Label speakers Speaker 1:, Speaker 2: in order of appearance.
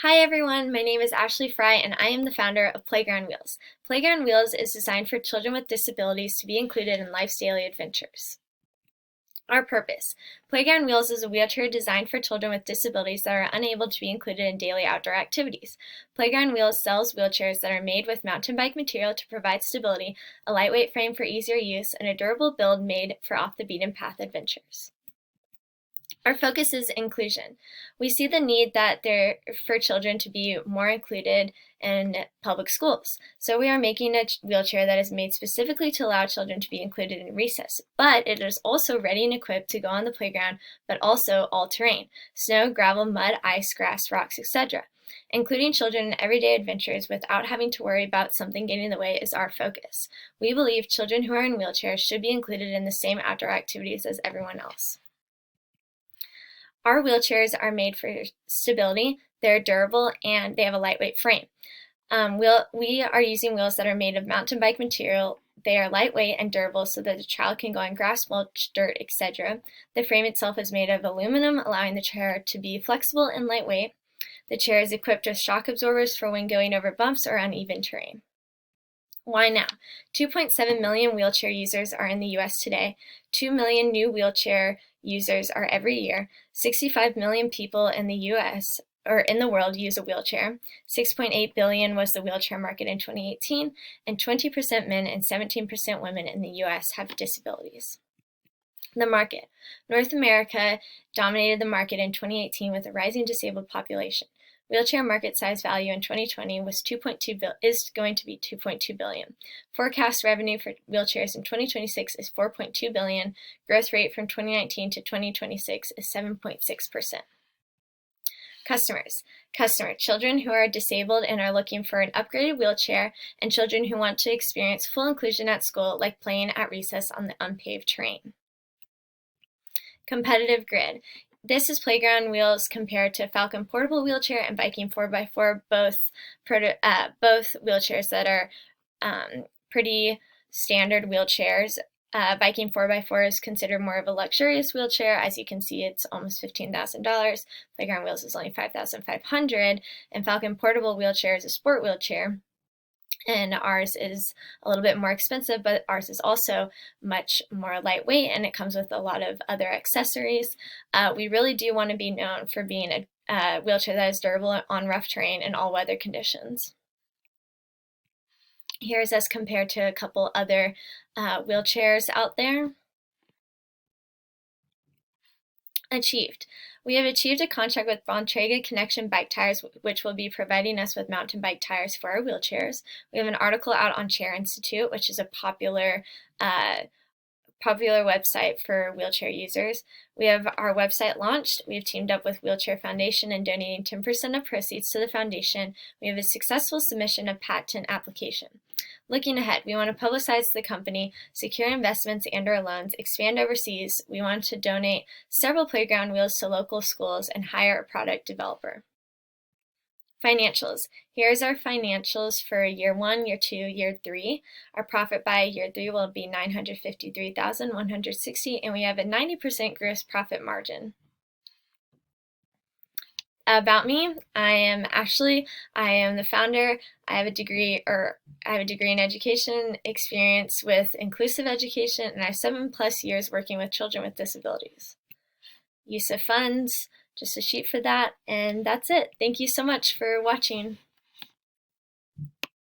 Speaker 1: Hi everyone, my name is Ashley Fry and I am the founder of Playground Wheels. Playground Wheels is designed for children with disabilities to be included in life's daily adventures. Our purpose. Playground Wheels is a wheelchair designed for children with disabilities that are unable to be included in daily outdoor activities. Playground Wheels sells wheelchairs that are made with mountain bike material to provide stability, a lightweight frame for easier use, and a durable build made for off-the-beaten-path adventures. Our focus is inclusion. We see the need for children to be more included in public schools. So we are making a wheelchair that is made specifically to allow children to be included in recess, but it is also ready and equipped to go on the playground, but also all terrain: snow, gravel, mud, ice, grass, rocks, etc. Including children in everyday adventures without having to worry about something getting in the way is our focus. We believe children who are in wheelchairs should be included in the same outdoor activities as everyone else. Our wheelchairs are made for stability, they're durable, and they have a lightweight frame. We are using wheels that are made of mountain bike material. They are lightweight and durable so that the child can go on grass, mulch, dirt, etc. The frame itself is made of aluminum, allowing the chair to be flexible and lightweight. The chair is equipped with shock absorbers for when going over bumps or uneven terrain. Why now? 2.7 million wheelchair users are in the US today. 2 million new wheelchair users are every year. 65 million people in the US or in the world use a wheelchair. 6.8 billion was the wheelchair market in 2018, and 20% men and 17% women in the US have disabilities. The market. North America dominated the market in 2018 with a rising disabled population. Wheelchair market size value in 2020 is going to be 2.2 billion. Forecast revenue for wheelchairs in 2026 is 4.2 billion. Growth rate from 2019 to 2026 is 7.6%. Customers. Children who are disabled and are looking for an upgraded wheelchair, and children who want to experience full inclusion at school, like playing at recess on the unpaved terrain. Competitive grid. This is Playground Wheels compared to Falcon Portable Wheelchair and Viking 4x4, both wheelchairs that are pretty standard wheelchairs. Viking 4x4 is considered more of a luxurious wheelchair. As you can see, it's almost $15,000. Playground Wheels is only $5,500, and Falcon Portable Wheelchair is a sport wheelchair. And ours is a little bit more expensive, but ours is also much more lightweight, and it comes with a lot of other accessories. We really do want to be known for being a wheelchair that is durable on rough terrain in all weather conditions. Here's us compared to a couple other wheelchairs out there. Achieved. We have achieved a contract with Bontrager Connection Bike Tires, which will be providing us with mountain bike tires for our wheelchairs. We have an article out on Chair Institute, which is a popular website for wheelchair users. We have our website launched. We have teamed up with Wheelchair Foundation and donating 10% of proceeds to the foundation. We have a successful submission of patent application. Looking ahead, we want to publicize the company, secure investments and/or loans, expand overseas. We want to donate several Playground Wheels to local schools and hire a product developer. Financials. Here's our financials for year 1, year 2, year 3. Our profit by year 3 will be $953,160, and we have a 90% gross profit margin. About me, I am Ashley. I am the founder. I have a degree in education, experience with inclusive education, and I have 7+ years working with children with disabilities. Use of funds, just a sheet for that, and that's it. Thank you so much for watching.